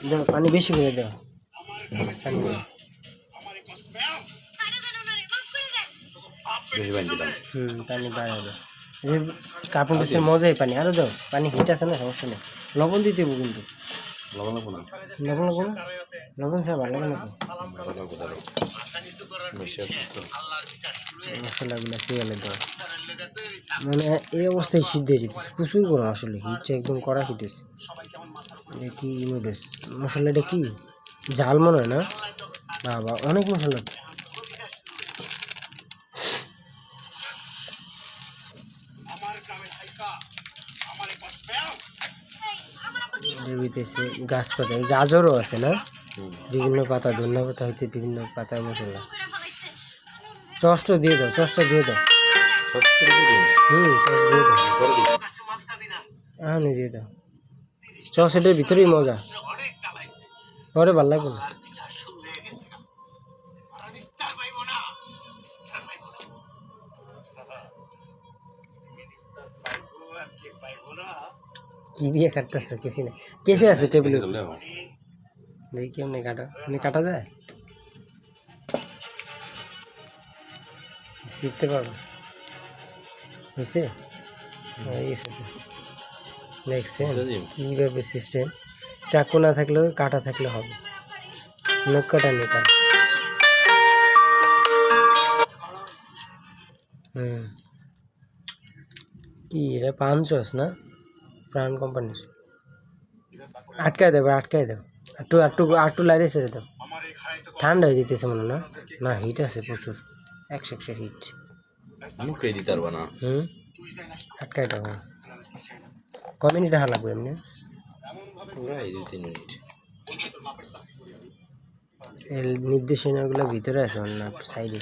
দাও পানি বেশি করে দাও পানি দাও। পানি বাড়াই দাও কাপড় ডুসের মজাই পানি আরো দাও পানি হিট আছে না সমস্যা নেই লবণ দিতে হবো কিন্তু লবণ লাগবো না লবণ ছাড়া ভালো লাগে না মশলাগুলো সিয়ালে দাও মানে এই অবস্থায় সিদ্ধ হয়ে যেতেছে প্রচুর গরম আসলে হিটটা একদম কড়া হিট হয়েছে কি নুডলস মশলাটা কি ঝাল মনে হয় না বাবা অনেক মশলা গাছপাতা গাজরও আছে না বিভিন্ন পাতা ধনিয়া পাতা হইতে বিভিন্ন পাতার মশলা চসটা দিয়ে দাও চসটা দিয়ে দাও চস দিয়ে দাও দিয়ে দাও চস এটার ভিতরেই মজা পরে ভাল লাগবে না কি দিয়ে কাটতেছ কেসি না কেসে আছে টেবিলে দেখি কেমনি কাটা কাটা যায় শিখতে পারবো হয়েছে হয়ে গেছে তো দেখছেন কীভাবে সিস্টেম চাকু না থাকলেও কাটা থাকলে হবে নখ কাটা নেই তার কি এটা পাঞ্চস না প্রাণ কোম্পানির আটকায় দেবো একটু লাইরে ছেড়ে দাও ঠান্ডা হয়ে যেতেছে মনে না হিট আছে প্রচুর 100 হিট আটকায় দেবো ক মিনিট হার লাগবে এমনি 2-3 মিনিট এর নির্দেশনাগুলো ভিতরে আছে না সাইডে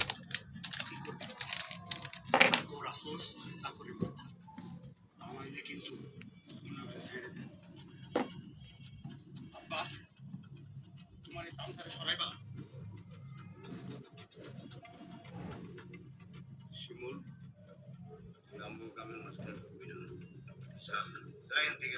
শিমুল আমু কামের মাস্টার বিনোদন সাহেব থেকে